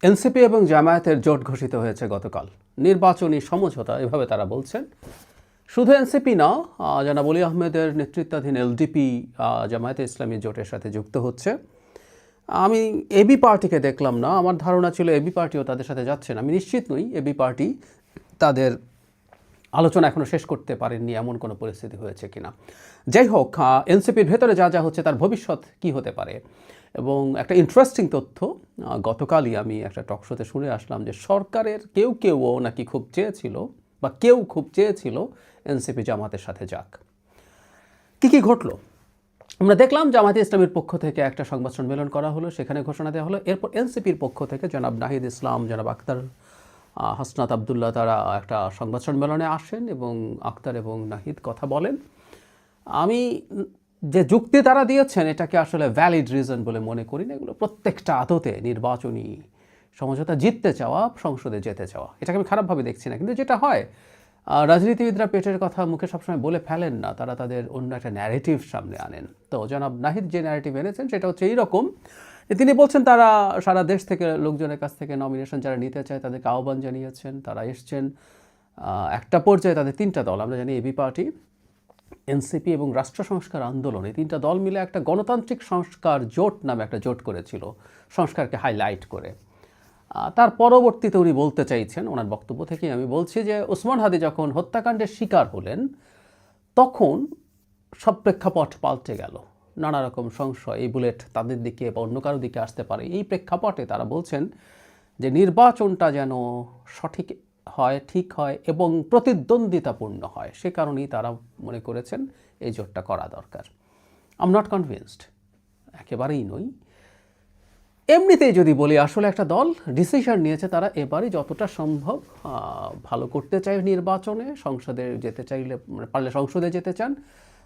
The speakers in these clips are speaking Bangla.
এনসিপি এবং জামায়াতের জোট ঘোষিত হয়েছে গতকাল। নির্বাচনী সমঝোতা এভাবে তারা বলছেন। শুধু এনসিপি না, জনাব ওলি আহমেদের নেতৃত্বাধীন এলডিপি জামায়াতে ইসলামী জোটের সাথে যুক্ত হচ্ছে। আমি এবি পার্টিকে দেখলাম না, আমার ধারণা ছিল এবি পার্টিও তাদের সাথে যাচ্ছেন। আমি নিশ্চিত নই এবি পার্টি তাদের আলোচনা এখনও শেষ করতে পারেননি, এমন কোনো পরিস্থিতি হয়েছে কিনা। যাই হোক, এনসিপির ভেতরে যা যা হচ্ছে তার ভবিষ্যৎ কি হতে পারে। এবং একটা ইন্টারেস্টিং তথ্য, গতকালই আমি একটা টক শোতে শুনে আসলাম যে সরকারের কেউও নাকি খুব চেয়েছিল বা কেউ খুব চেয়েছিল এনসিপি জামাতের সাথে যাক। কী ঘটলো আমরা দেখলাম। জামায়াতে ইসলামীর পক্ষ থেকে একটা সংবাদ সম্মেলন করা হলো, সেখানে ঘোষণা দেওয়া হলো। এরপর এনসিপির পক্ষ থেকে জনাব নাহিদ ইসলাম, জনাব আক্তার, হাসনাত আবদুল্লাহ তারা একটা সংবাদ সম্মেলনে আসেন এবং আক্তার এবং নাহিদ কথা বলেন। আমি যে যুক্তি তারা দিয়েছেন এটাকে আসলে ভ্যালিড রিজন বলে মনে করি না। এগুলো প্রত্যেকটা আদতে নির্বাচনী সমঝোতা জিততে চাওয়া, সংসদে যেতে চাওয়া, এটাকে আমি খারাপভাবে দেখছি না। কিন্তু যেটা হয়, রাজনীতিবিদরা পেটের কথা মুখে সবসময় বলে ফেলেন না, তারা তাদের অন্য একটা ন্যারেটিভ সামনে আনেন। তো জনাব নাহিদ যে ন্যারেটিভ এনেছেন সেটা হচ্ছে এইরকম, তিনি বলছেন তারা সারা দেশ থেকে লোকজনের কাছ থেকে নমিনেশন যারা নিতে চায় তাদেরকে আহ্বান জানিয়েছেন, তারা এসছেন। একটা পর্যায়ে তাদের তিনটা দল, আমরা জানি এবি পার্টি, এনসিপি এবং রাষ্ট্র সংস্কার আন্দোলন, এই তিনটা দল মিলে একটা গণতান্ত্রিক সংস্কার জোট নামে একটা জোট করেছিল, সংস্কারকে হাইলাইট করে। তার পরবর্তীতে উনি বলতে চাইছেন, ওনার বক্তব্য থেকে আমি বলছি যে ওসমান হাদি যখন হত্যাকাণ্ডের শিকার হলেন তখন সব প্রেক্ষাপট পাল্টে গেল। নানা রকম সংশয়, এই বুলেট তাদের দিকে বা অন্য কারো দিকে আসতে পারে, এই প্রেক্ষাপটে তারা বলছেন যে নির্বাচনটা যেন সঠিক হয়, ঠিক হয় এবং প্রতিদ্বন্দ্বিতাপূর্ণ হয়। সে কারণেই তারা মনে করেছেন এই জোটটা করা দরকার। আই এম নট কনভিন্সড, একেবারেই নই। এমনিতেই যদি বলি, আসলে একটা দল ডিসিশন নিয়েছে তারা এবারে যতটা সম্ভব ভালো করতে চায় নির্বাচনে, সংসদে যেতে চাইলে, পারলে সংসদে যেতে চান।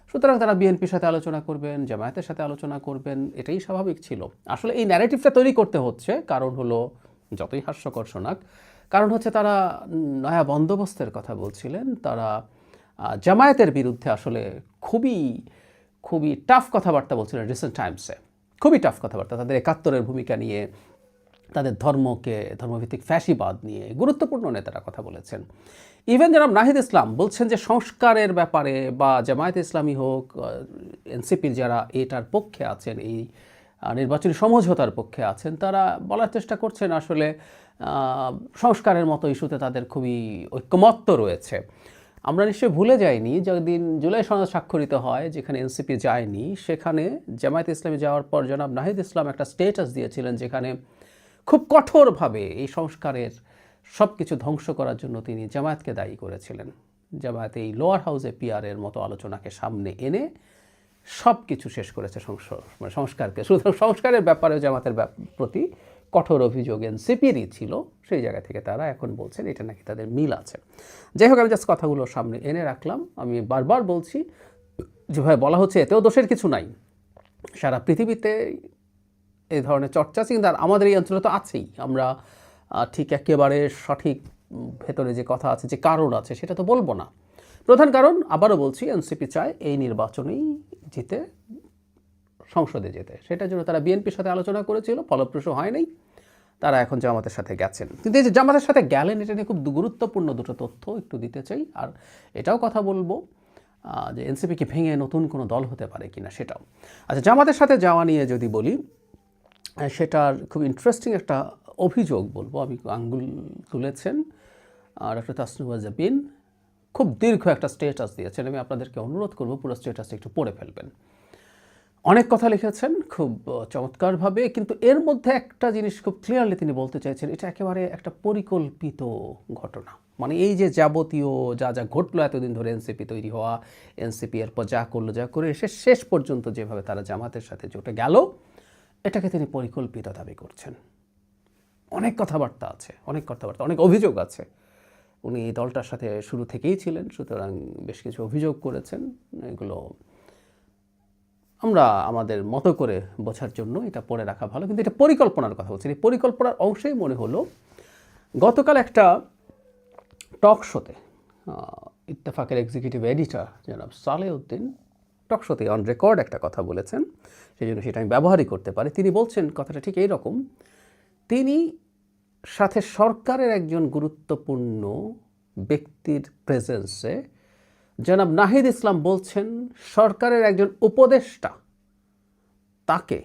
সুতরাং তারা বিএনপির সাথে আলোচনা করবেন, জামায়াতের সাথে আলোচনা করবেন, এটাই স্বাভাবিক ছিল। আসলে এই ন্যারেটিভটা তৈরি করতে হচ্ছে, কারণ হলো যতই হাস্যকর শোনাক, কারণ হচ্ছে তারা নয়া বন্দোবস্তের কথা বলছিলেন। তারা জামায়াতের বিরুদ্ধে আসলে খুবই টাফ কথাবার্তা বলছিলেন রিসেন্ট টাইমসে, খুবই টাফ কথাবার্তা। তাদের একাত্তরের ভূমিকা নিয়ে, তাদের ধর্মভিত্তিক ফ্যাসিবাদ নিয়ে গুরুত্বপূর্ণ নেতারা কথা বলেছেন। ইভেন জনাব নাহিদ ইসলাম বলছেন যে সংস্কারের ব্যাপারে বা জামায়াতে ইসলামী হোক, এনসিপির যারা এটার পক্ষে আছেন, এই নির্বাচনী সমঝোতার পক্ষে আছেন, তারা বলার চেষ্টা করছেন আসলে সংস্কারের মতো ইস্যুতে তাদের খুবই ঐক্যমত্য রয়েছে। আমরা নিশ্চয়ই ভুলে যাইনি, যেদিন জুলাই সনদ স্বাক্ষরিত হয়, যেখানে এনসিপি যায়নি, সেখানে জামায়াতে ইসলামী যাওয়ার পর জনাব নাহিদ ইসলাম একটা স্টেটাস দিয়েছিলেন যেখানে খুব কঠোরভাবে এই সংস্কারের সব কিছু ধ্বংস করার জন্য তিনি জামায়াতকে দায়ী করেছিলেন। জামায়াত এই লোয়ার হাউসে পিআরের মতো আলোচনাকে সামনে এনে সব কিছু শেষ করেছে সংস্কারকে। সুতরাং সংস্কারের ব্যাপারেও জামাতের প্রতি কঠোর অভিযোগ এনসিপিরই ছিল। সেই জায়গা থেকে তারা এখন বলছেন এটা নাকি তাদের মিল আছে। যাই হোক, আমি জাস্ট কথাগুলো সামনে এনে রাখলাম। আমি বারবার বলছি, যেভাবে বলা হচ্ছে এতেও দোষের কিছু নাই। সারা পৃথিবীতে এই ধরনের চর্চা আছে, কিন্তু আমাদের এই অঞ্চলে তো আছেই। আমরা ঠিক একেবারে সঠিক ভেতরে যে কথা আছে, যে কারণ আছে, সেটা তো বলবো না। প্রধান কারণ, আবারও বলছি, এনসিপি চায় এই নির্বাচনেই জিতে সংসদে যেতে। সেটার জন্য তারা বিএনপির সাথে আলোচনা করেছিল, ফলপ্রসূ হয় নাই, তারা এখন জামাতের সাথে গেছেন। কিন্তু এই যে জামাতের সাথে গেলেন, এটা নিয়ে খুব গুরুত্বপূর্ণ দুটো তথ্য একটু দিতে চাই। আর এটাও কথা বলবো যে এনসিপিকে ভেঙে নতুন কোনো দল হতে পারে কিনা সেটাও। আচ্ছা, জামাতের সাথে যাওয়া নিয়ে যদি বলি, সেটার খুব ইন্টারেস্টিং একটা অভিযোগ বলবো। আমি আঙ্গুল তুলেছেন ডক্টর তাসনুভা জাবিন, খুব দীর্ঘ একটা স্টেটাস দিয়েছেন। আমি আপনাদেরকে অনুরোধ করবো পুরো স্টেটাসটা একটু পড়ে ফেলবেন। অনেক কথা লিখেছেন খুব চমৎকারভাবে, কিন্তু এর মধ্যে একটা জিনিস খুব ক্লিয়ারলি তিনি বলতে চাইছেন, এটা একেবারে একটা পরিকল্পিত ঘটনা। মানে এই যে যাবতীয় যা ঘটলো এতদিন ধরে, এনসিপি তৈরি হওয়া, এনসিপি এরপর যা করে এসে শেষ পর্যন্ত যেভাবে তারা জামাতের সাথে জোটে গেল, এটাকে তিনি পরিকল্পিত দাবি করছেন। অনেক কথাবার্তা আছে, অনেক অভিযোগ আছে। উনি এই দলটার সাথে শুরু থেকেই ছিলেন, সুতরাং বেশ কিছু অভিযোগ করেছেন। এগুলো আমরা আমাদের মতো করে বোঝার জন্য এটা পড়ে রাখা ভালো। কিন্তু এটা পরিকল্পনার কথা বলছি। এই পরিকল্পনার অংশেই মনে হলো গতকাল একটা টক শোতে ইত্তেফাকের এক্সিকিউটিভ এডিটর জনাব সালেউদ্দিন টক শোতে অন রেকর্ড একটা কথা বলেছেন, সেই জন্য সেটা আমি ব্যবহারই করতে পারি। তিনি বলছেন কথাটা ঠিক এইরকম। তিনি সাথে সরকারের একজন গুরুত্বপূর্ণ ব্যক্তির প্রেজেন্সে জনাব নাহিদ ইসলাম বলছেন সরকারের একজন উপদেষ্টা তাকে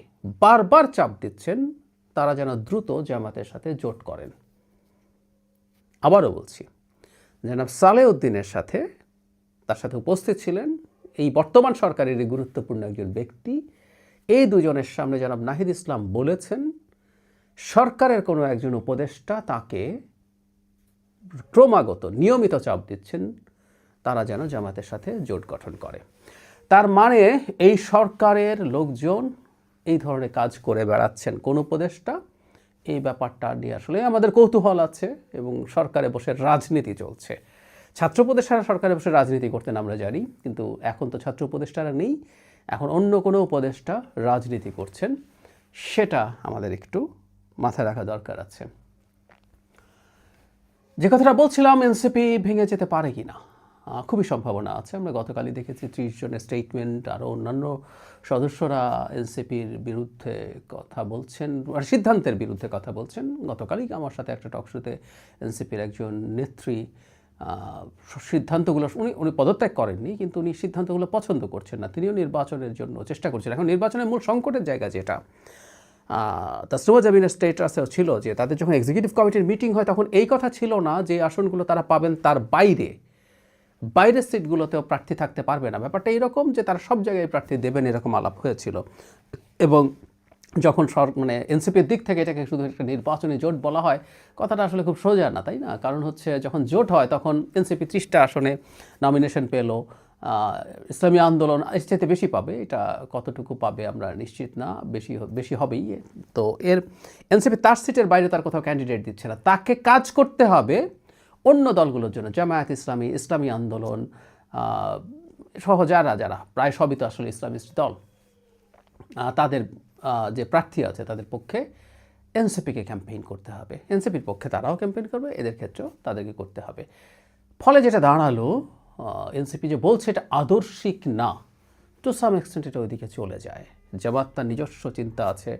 বারবার চাপ দিচ্ছেন তারা যেন দ্রুত জামাতের সাথে জোট করেন। আবারও বলছি, জনাব সালেউদ্দিনের সাথে তার সাথে উপস্থিত ছিলেন এই বর্তমান সরকারেরই গুরুত্বপূর্ণ একজন ব্যক্তি। এই দুজনের সামনে জনাব নাহিদ ইসলাম বলেছেন সরকারের কোনো একজন উপদেষ্টা তাকে ক্রমাগত নিয়মিত চাপ দিচ্ছেন তারা যেন জামাতের সাথে জোট গঠন করে। তার মানে এই সরকারের লোকজন এই ধরনের কাজ করে বেড়াচ্ছেন কোন উপদেষ্টা, এই ব্যাপারটা নিয়ে আসলে আমাদের কৌতূহল আছে এবং সরকারে বসে রাজনীতি চলছে। ছাত্র উপদেষ্টারা সরকারে বসে রাজনীতি করতেন আমরা জানি, কিন্তু এখন তো ছাত্র উপদেষ্টারা নেই, এখন অন্য কোনো উপদেষ্টা রাজনীতি করছেন, সেটা আমাদের একটু মাথায় রাখা দরকার আছে। যে কথাটা বলছিলাম, এনসিপি ভেঙে যেতে পারে কি না, খুবই সম্ভাবনা আছে। আমরা গতকালই দেখেছি 30 জনের স্টেটমেন্ট, আরও অন্যান্য সদস্যরা এনসিপির বিরুদ্ধে কথা বলছেন, সিদ্ধান্তের বিরুদ্ধে কথা বলছেন। গতকালই আমার সাথে একটা টকশোতে এনসিপির একজন নেত্রী সিদ্ধান্তগুলো উনি পদত্যাগ করেননি, কিন্তু উনি সিদ্ধান্তগুলো পছন্দ করছেন না, তিনিও নির্বাচনের জন্য চেষ্টা করছেন। এখন নির্বাচনের মূল সংকটের জায়গা যেটা তাসনিমা জাবিনের স্টেটাসেও ছিল যে তাদের যখন এক্সিকিউটিভ কমিটির মিটিং হয় তখন এই কথা ছিল না যে আসনগুলো তারা পাবেন তার বাইরের সিটগুলোতেও প্রার্থী থাকতে পারবে না। ব্যাপারটা এরকম যে তারা সব জায়গায় প্রার্থী দেবেন, এরকম আলাপ হয়েছিল। এবং যখন মানে এনসিপির দিক থেকে এটাকে শুধু একটা নির্বাচনী জোট বলা হয়, কথাটা আসলে খুব সোজা না, তাই না? কারণ হচ্ছে যখন জোট হয় তখন এনসিপি 30টা আসনে নমিনেশন পেল, ইসলামী আন্দোলন এর চাইতে বেশি পাবে, এটা কতটুকু পাবে আমরা নিশ্চিত না, বেশি হবেই। তো এনসিপি তার সিটের বাইরে তার কোথাও ক্যান্ডিডেট দিচ্ছে না, তাকে কাজ করতে হবে অন্য দলগুলোর জন্য, জামায়াত ইসলামী, ইসলামী আন্দোলন সহ যারা প্রায় সবই তো আসলে ইসলামিস্ট দল, তাদের যে প্রার্থী আছে তাদের পক্ষে এনসিপিকে ক্যাম্পেইন করতে হবে। এনসিপির পক্ষে তারাও ক্যাম্পেইন করবে, এদের ক্ষেত্রেও তাদেরকে করতে হবে। ফলে যেটা দাঁড়ালো, এনসিপি যে বলছে এটা আদর্শিক না, টু সাম এক্সটেন্ট এটা ওইদিকে চলে যায়। জামাত তার নিজস্ব চিন্তা আছে।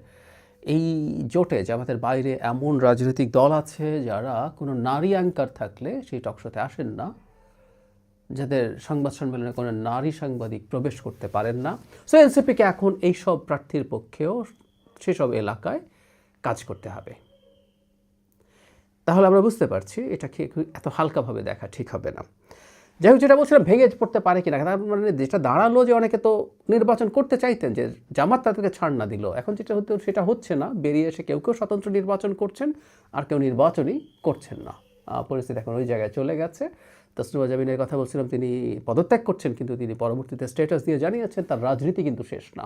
এই জোটে জামাতের বাইরে এমন রাজনৈতিক দল আছে যারা কোনো নারী অ্যাঙ্কার থাকলে সেই টকশোতে আসেন না, যাদের সংবাদ সম্মেলনে কোনো নারী সাংবাদিক প্রবেশ করতে পারেন না। সো এনসিপিকে এখন এইসব প্রার্থীর পক্ষেও সেসব এলাকায় কাজ করতে হবে। তাহলে আমরা বুঝতে পারছি এটাকে এত হালকাভাবে দেখা ঠিক হবে না। যাই হোক, যেটা বলছিলাম ভেঙে পড়তে পারে কিনা, তার মানে যেটা দাঁড়ালো যে অনেকে তো নির্বাচন করতে চাইতেন, যে জামাত তাদেরকে ছাড় না দিল, এখন যেটা হতো সেটা হচ্ছে না, বেরিয়ে এসে কেউ স্বতন্ত্র নির্বাচন করছেন আর কেউ নির্বাচনই করছেন না। পরিস্থিতি এখন ওই জায়গায় চলে গেছে। তাসনিমা জাবিনের কথা বলছিলাম, তিনি পদত্যাগ করছেন, কিন্তু তিনি পরবর্তীতে স্ট্যাটাস দিয়ে জানিয়েছেন তার রাজনীতি কিন্তু শেষ না।